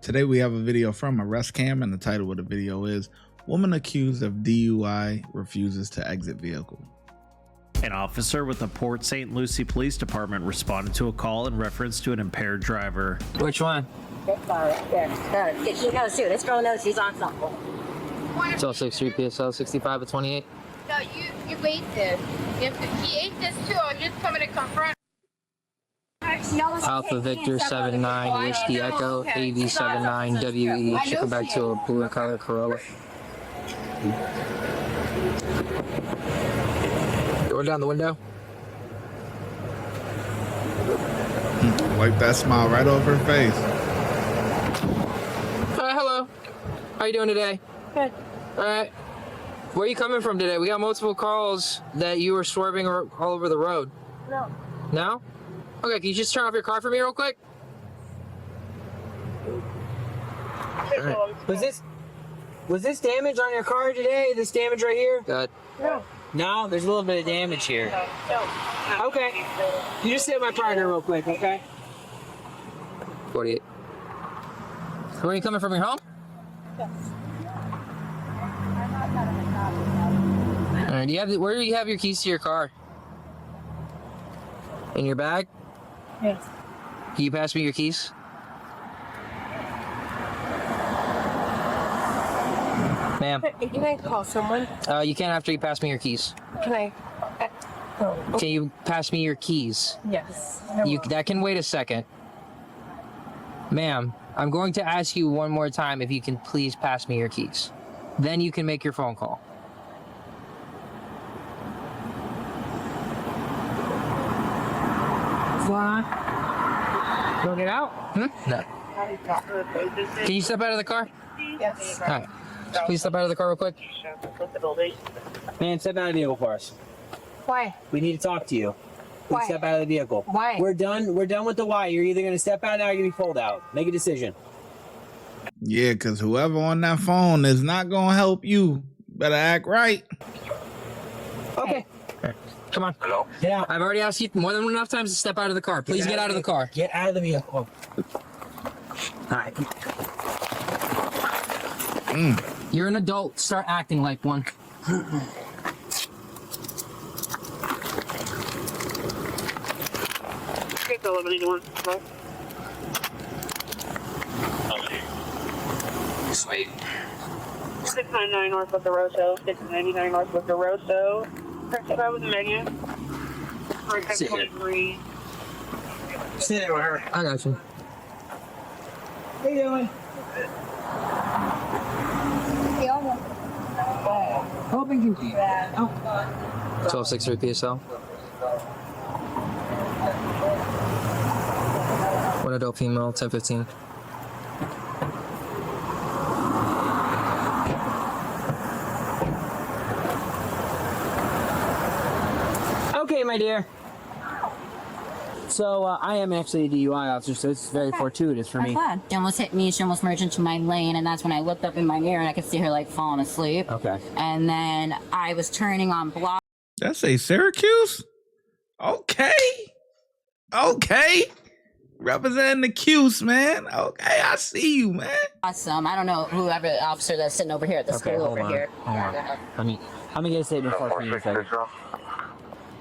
Today we have a video from Arrest Cam, and the title of the video is Woman Accused of DUI Refuses to Exit Vehicle. An officer with the Port St. Lucie Police Department responded to a call in reference to an impaired driver. Which one? She knows too. This girl knows she's on something. 1263 PSL 65 to 28. No, you ate this. He ate this too. I was just coming to confront. Alpha Victor 79 Whiskey Echo AV 79 WE. Should come back to a blue and color Corolla. Door down the window. Wipe that smile right over her face. Hello. How you doing today? Good. All right. Where are you coming from today? We got multiple calls that you were swerving all over the road. No. No? Okay, can you just turn off your car for me real quick? Right. Was this damage on your car today? This damage right here? Good. No. No, there's a little bit of damage here. No. Okay. You just hit my partner real quick, okay? 48. Where are you coming from, your home? Yes. All right, where do you have your keys to your car? In your bag? Yes. Can you pass me your keys? Ma'am. Can I call someone? You can after you pass me your keys. Can I? Can you pass me your keys? Yes. That can wait a second. Ma'am, I'm going to ask you one more time if you can please pass me your keys. Then you can make your phone call. Don't get out? Hmm? No. Can you step out of the car? Yes. All right. Please step out of the car real quick. Man, step out of the vehicle for us. Why? We need to talk to you. Please Why? step out of the vehicle. Why? We're done with the why. You're either going to step out now or you're going to be pulled out. Make a decision. Yeah, because whoever on that phone is not going to help you. Better act right. Okay. Come on. Hello? Get out. I've already asked you more than enough times to step out of the car. Please get out of the car. Get out of the vehicle. All right. You're an adult. Start acting like one. Sweet. 699 North with the Rosso, 699 North with the Rosso. That was Megan. For 23. Sit there with her. I got you. How you doing? Hoping you can. Oh. 1263 PSL. One adult female, 1015. Okay, my dear. So, I am actually a DUI officer, so it's very fortuitous for me. Glad. She almost hit me. She almost merged into my lane, and that's when I looked up in my mirror and I could see her like falling asleep. Okay. And then I was turning on block. That's a Syracuse? Okay. Representing the Cuse, man. Okay, I see you, man. Awesome. I don't know whoever the officer that's sitting over here at the school over here. Hold on. I'm gonna get a statement for you in a second.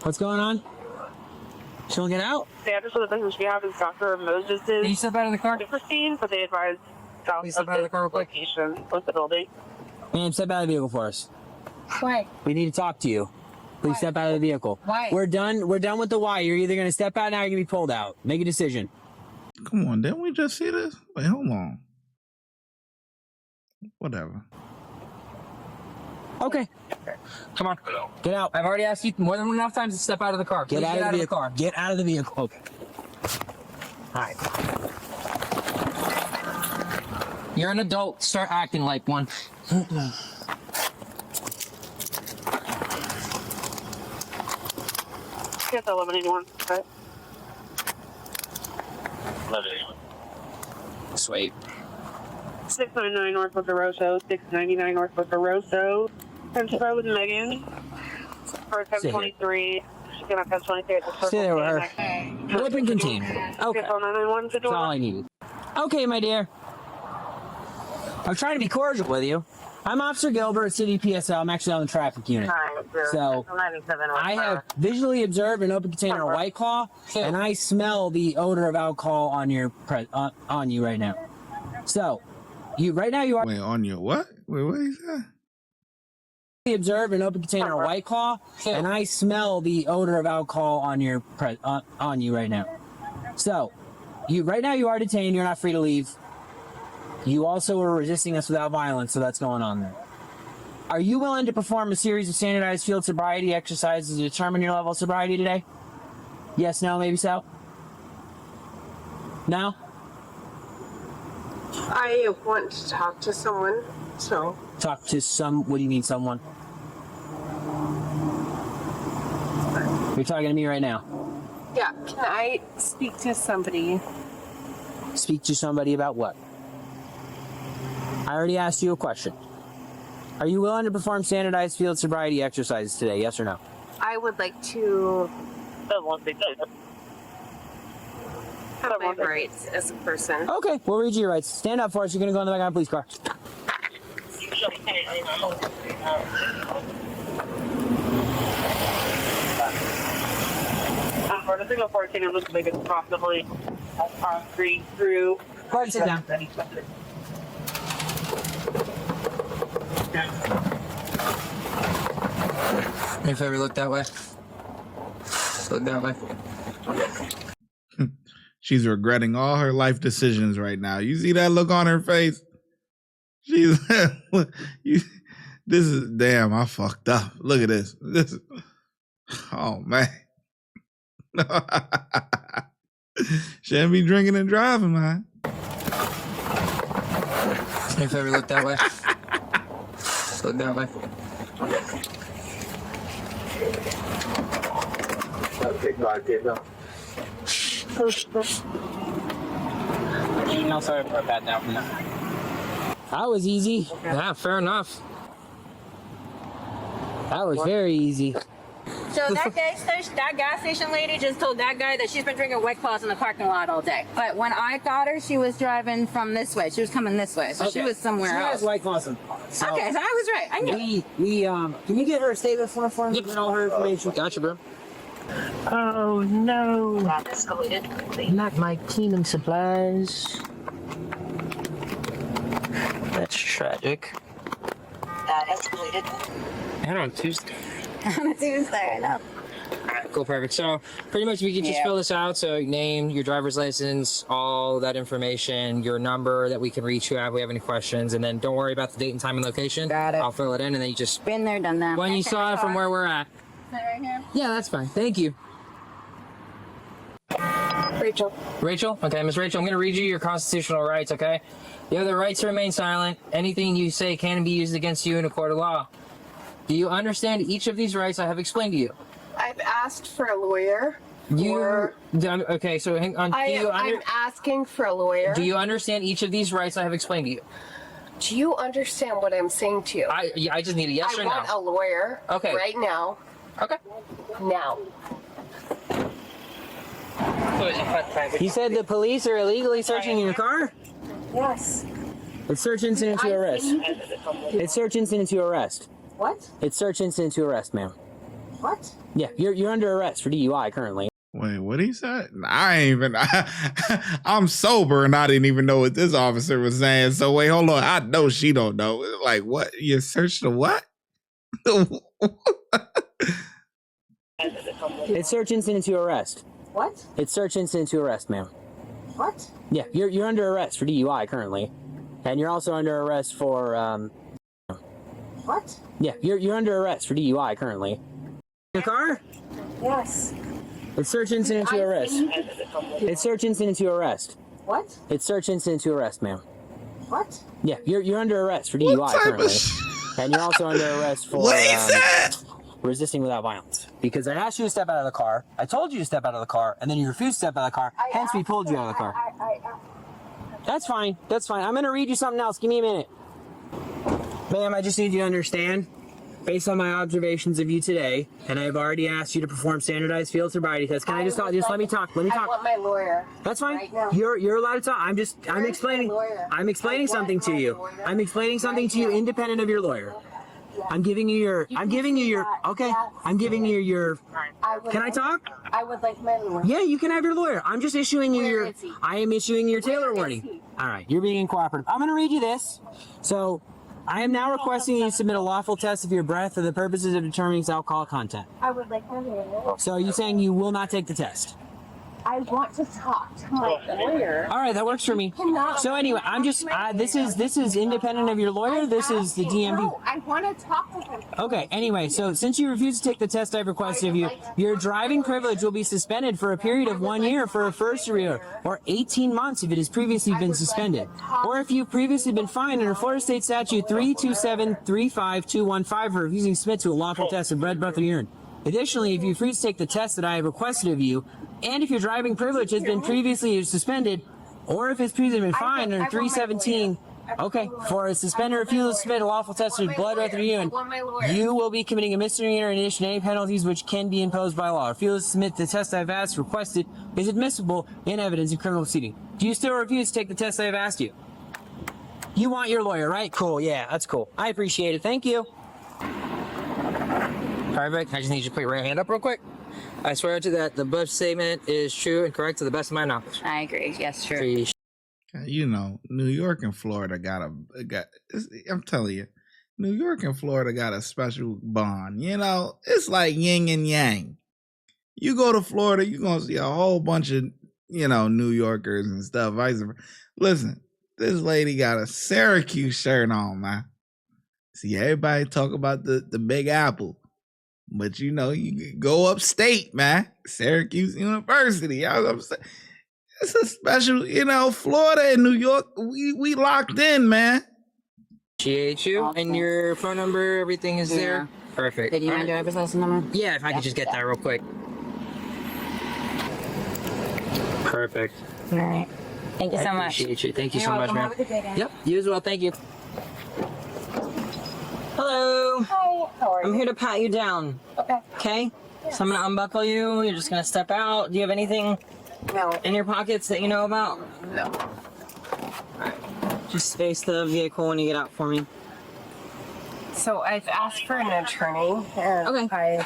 What's going on? She'll get out? The address of the business we have is Dr. Moses' Can you step out of the car? Christine, but they advise south Please of step out of the car real quick. location with the building. Man, step out of the vehicle for us. Why? We need to talk to you. Please step out of the vehicle. Why? We're done with the why. You're either going to step out now or you're going to be pulled out. Make a decision. Come on, didn't we just see this? Wait, hold on. Whatever. Okay. Come on. Get out. I've already asked you more than enough times to step out of the car. Please Get out of the vehicle. car. Get out of the vehicle. Okay. All right. You're an adult. Start acting like one. Get the 1181. Okay. 1181. Sweet. 699 North with the Rosso, 699 North with the Rosso. That was Megan. For 1023. She's going to 1023 at the circle. Stay there with her. Open container. Okay. That's That's all I needed. Okay, my dear. I'm trying to be cordial with you. I'm Officer Gilbert, City PSL. I'm actually on the traffic unit. So I have visually observed an open container of White Claw, and I smell the odor of alcohol on your on you right now. So, you right now you are. Wait, on your what? Wait, what is that? Observe an open container of White Claw, and I smell the odor of alcohol on your on you right now. So, you right now you are detained. You're not free to leave. You also were resisting us without violence, so that's going on there. Are you willing to perform a series of standardized field sobriety exercises to determine your level of sobriety today? Yes, no, maybe so? No? I want to talk to someone, so. Talk to what do you mean, someone? You're talking to me right now. Yeah, can I speak to somebody? Speak to somebody about what? I already asked you a question. Are you willing to perform standardized field sobriety exercises today, yes or no? I would like to have my rights as a person. Okay, we'll read you your rights. Stand up for us. You're going to go in the back of a police car. For the single 14, it looks like it's possibly on street through. Go ahead and sit down. If I ever look that way, look that way. She's regretting all her life decisions right now. You see that look on her face? She's this is damn. I fucked up. Look at this. Oh man. Shouldn't be drinking and driving, man. If I ever look that way, look that way. No, sorry for that now. That was easy. Yeah, fair enough. That was very easy. So that gas station lady just told that guy that she's been drinking White Claws in the parking lot all day. But when I got her, she was driving from this way. She was coming this way, so she was somewhere else. She has White Claws. So okay, so I was right. I knew. Can you get her a statement for me? Get all her information. Gotcha, bro. Oh no. Not my cleaning supplies. That's tragic. That escalated. And on Tuesday. On a Tuesday, I know. Alright, cool, perfect. So pretty much we can just fill this out. So name, your driver's license, all that information, your number that we can reach you at if we have any questions, and then don't worry about the date and time and location. Got it. I'll fill it in, and then you just Been there, done that. when you saw it from where we're at. Is that right here? Yeah, that's fine. Thank you. Rachel. Rachel? Okay, Miss Rachel, I'm going to read you your constitutional rights, okay? You have the right to remain silent. Anything you say can be used against you in a court of law. Do you understand each of these rights I have explained to you? I've asked for a lawyer. Okay, so hang on. I'm asking for a lawyer. Do you understand each of these rights I have explained to you? Do you understand what I'm saying to you? I just need a yes or no. I want a lawyer. Okay. Right now. Okay. Now. You said the police are illegally searching your car? Yes. It's search incident to arrest. It's search incident to arrest. What? It's search incident to arrest, ma'am. What? Yeah, you're under arrest for DUI currently. Wait, what he said? I'm sober and I didn't even know what this officer was saying. So wait, hold on. I know she don't know. Like, what? You searched the what? It's search incident to arrest. What? It's search incident to arrest, ma'am. What? Yeah, you're under arrest for DUI currently, and you're also under arrest for What? Yeah, you're under arrest for DUI currently. Your car? Yes. It's search incident to arrest. It's search incident to arrest. What? It's search incident to arrest, ma'am. What? Yeah, you're under arrest for DUI currently, and you're also under arrest for resisting without violence. Because I asked you to step out of the car, I told you to step out of the car, and then you refused to step out of the car. Hence, we pulled you out of the car. That's fine. That's fine. I'm gonna read you something else. Give me a minute. Ma'am, I just need you to understand based on my observations of you today, and I've already asked you to perform standardized field sobriety tests. Can I just talk? Just let me talk. Let me talk. I want my lawyer. That's fine. Right now. You're allowed to talk. I'm explaining. I'm explaining something to you. I'm explaining something to you independent of your lawyer. I'm giving you your. I'm giving you your. Okay. I'm giving you your. Can I talk? I would like my lawyer. Yeah, you can have your lawyer. I'm just issuing you Where your. is he? I am issuing your Taylor Where is warning. he? All right, you're being cooperative. I'm going to read you this. So, I am now requesting you submit a lawful test of your breath for the purposes of determining its alcohol content. I would like my lawyer. So, are you saying you will not take the test? I want to talk to my lawyer. All right, that works for me. So anyway, I'm just. This is independent of your lawyer. This is the DMV. No, I want to talk with him. Okay, anyway, so since you refuse to take the test I've requested of you, your driving privilege will be suspended for a period of 1 year for a first degree, or 18 months if it has previously been suspended. Or if you've previously been fined under Florida State Statute 327-35215 for refusing to submit to a lawful test of blood, breath, or urine. Additionally, if you refuse to take the test that I have requested of you, and if your driving privilege has been previously suspended, or if it's previously been fined under 317, okay, for a suspended refusal to submit a lawful test of blood, breath, or urine, you will be committing a misdemeanor in addition to any penalties which can be imposed by law. Refusal to submit the test I've asked requested is admissible in evidence in criminal proceeding. Do you still refuse to take the test I've asked you? You want your lawyer, right? Cool, yeah, that's cool. I appreciate it. Thank you. All right, Vic, I just need you to put your right hand up real quick. I swear to that the above statement is true and correct to the best of my knowledge. I agree. Yes, true. You know, New York and Florida I'm telling you, New York and Florida got a special bond. You know, it's like yin and yang. You go to Florida, you're going to see a whole bunch of, you know, New Yorkers and stuff. Vice versa. Listen, this lady got a Syracuse shirt on, man. See, everybody talk about the Big Apple. But, you know, you go upstate, man. Syracuse University. It's a special, you know, Florida and New York, we locked in, man. Appreciate you. Awesome. And your phone number, everything is there? Perfect. Did you mind your business number? Yeah, if I could just get that real quick. Perfect. All right. Thank you so much. Appreciate you. Thank you so much, welcome. man. Have a good day, Dan. Yep, you as well. Thank you. Hello. Hi, how are you? I'm here to pat you down. Okay. Okay? So I'm going to unbuckle you. You're just going to step out. Do you have anything in your pockets that you know about? No. Just face the vehicle when you get out for me. So I've asked for an attorney. And Okay.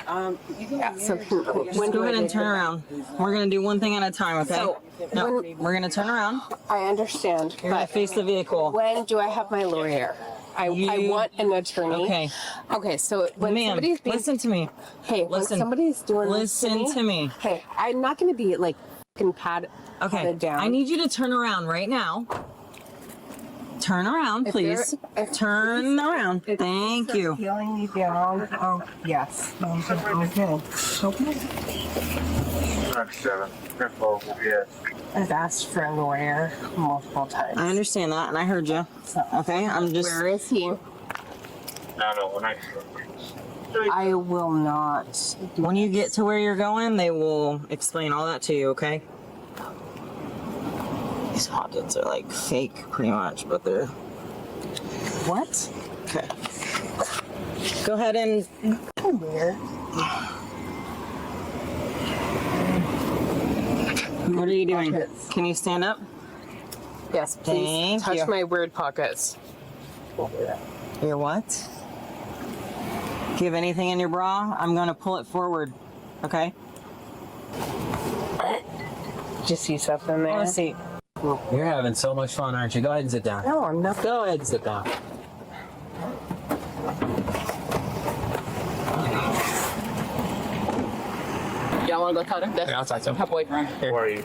So Just go ahead and turn around. We're going to do one thing at a time, okay? So, no, we're going to turn around. I understand. You're going to face the vehicle. When do I have my lawyer? I want an attorney. Okay. Okay, so when Ma'am, somebody's being, listen to me. hey, when listen. somebody's doing Listen this to me. Hey, I'm not going to be like fucking patted down. I need you to turn around right now. Turn around, please. Turn around. Thank you. Peeling me down. Oh, yes. Okay. I've asked for a lawyer multiple times. I understand that, and I heard you. Okay, I'm just. Where is he? I will not. When you get to where you're going, they will explain all that to you, okay? These pockets are like fake, pretty much, but they're. What? Okay. Go ahead and. Weird. What are you doing? Pockets. Can you stand up? Yes, please. Thank you. Touch my weird pockets. Your what? Do you have anything in your bra? I'm going to pull it forward, okay? Did you see stuff in there? Have a seat. You're having so much fun, aren't you? Go ahead and sit down. No, I'm not. Go ahead and sit down. Y'all want to go tell them? Yeah, I'll talk to him. Her boyfriend. Here. How are you?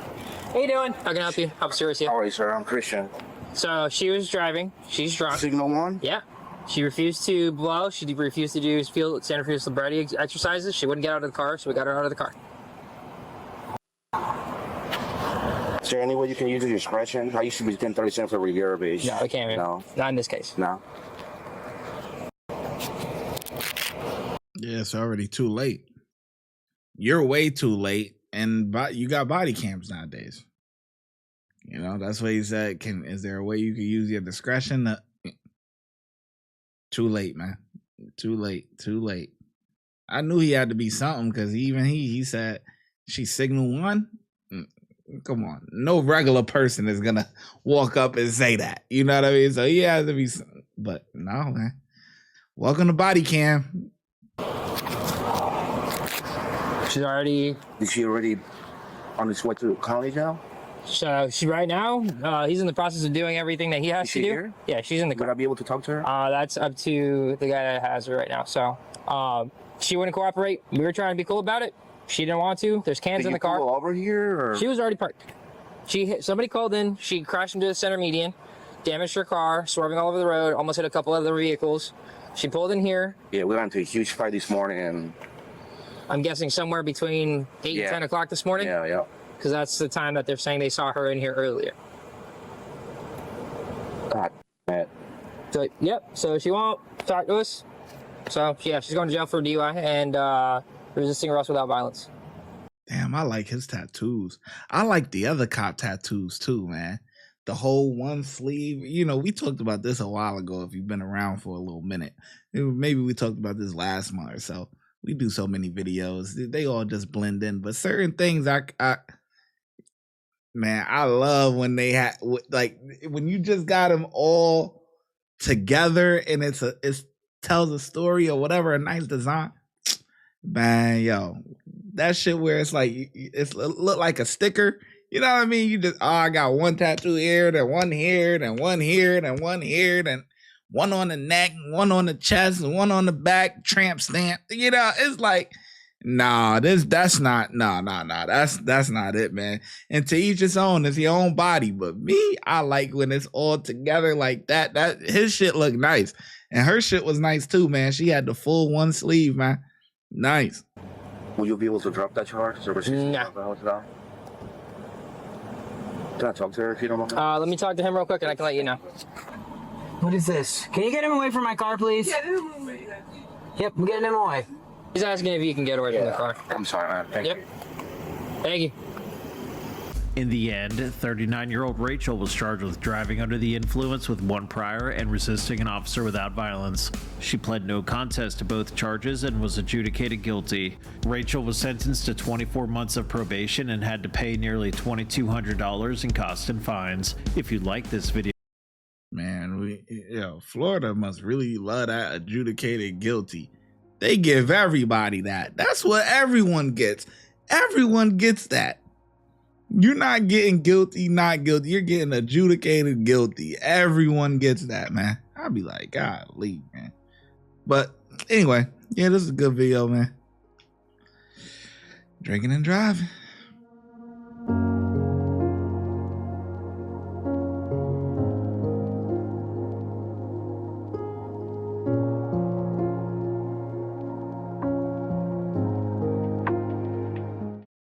How you doing? How can I help you? How serious you? How are you, sir? I'm Christian. So she was driving. She's drunk. Signal 1? Yeah. She refused to blow. She refused to do standard field sobriety exercises. She wouldn't get out of the car, so we got her out of the car. Is there any way you can use your discretion? I used to be 1037 for Riviera Beach. No, we can't. No. Not in this case. No. Yeah, it's already too late. You're way too late, and you got body cams nowadays. You know, that's what he said. Is there a way you could use your discretion? Too late, man. Too late. Too late. I knew he had to be something because even he said she signal one. Come on, no regular person is gonna walk up and say that. You know what I mean? So he has to be something. But no, man. Welcome to body cam. She's already. Is she already on his way to college now? So she right now, he's in the process of doing everything that he has to do. Here? Yeah, she's in the Would car. I be able to talk to her? That's up to the guy that has her right now. So she wouldn't cooperate. We were trying to be cool about it. She didn't want to. There's cans in the car. Pull over here, or? She was already parked. Somebody called in. She crashed into the center median, damaged her car, swerving all over the road, almost hit a couple other vehicles. She pulled in here. Yeah, we got into a huge fight this morning, and I'm guessing somewhere between 8 and 10 o'clock this morning. Yeah. Because that's the time that they're saying they saw her in here earlier. God, man. So, yep. So she won't talk to us. So, yeah, she's going to jail for DUI and resisting arrest without violence. Damn, I like his tattoos. I like the other cop tattoos too, man. The whole one sleeve. You know, we talked about this a while ago. If you've been around for a little minute, maybe we talked about this last month or so. We do so many videos; they all just blend in. But certain things, man, I love when they have like when you just got them all together and it tells a story or whatever, a nice design. Man, yo, that shit where it's like it's look like a sticker. You know what I mean? You just I got one tattoo here, then one here, then one here, then one here, then one on the neck, one on the chest, and one on the back, tramp stamp. You know, it's like, nah, that's not that's not it, man. And to each his own, it's your own body. But me, I like when it's all together like that. That his shit looked nice. And her shit was nice too, man. She had the full one sleeve, man. Nice. Will you be able to drop that charge? No. Can I talk to her if you don't mind? Let me talk to him real quick and I can let you know. What is this? Can you get him away from my car, please? Yep, I'm getting him away. He's asking if you can get away from the car. I'm sorry, man. Thank you. Thank you. In the end, 39-year-old Rachel was charged with driving under the influence with one prior and resisting an officer without violence. She pled no contest to both charges and was adjudicated guilty. Rachel was sentenced to 24 months of probation and had to pay nearly $2,200 in costs and fines. If you like this video, man, Florida must really love that adjudicated guilty. They give everybody that. That's what everyone gets. Everyone gets that. You're not getting guilty, not guilty. You're getting adjudicated guilty. Everyone gets that, man. I'd be like, golly, man. But anyway, yeah, this is a good video, man. Drinking and driving.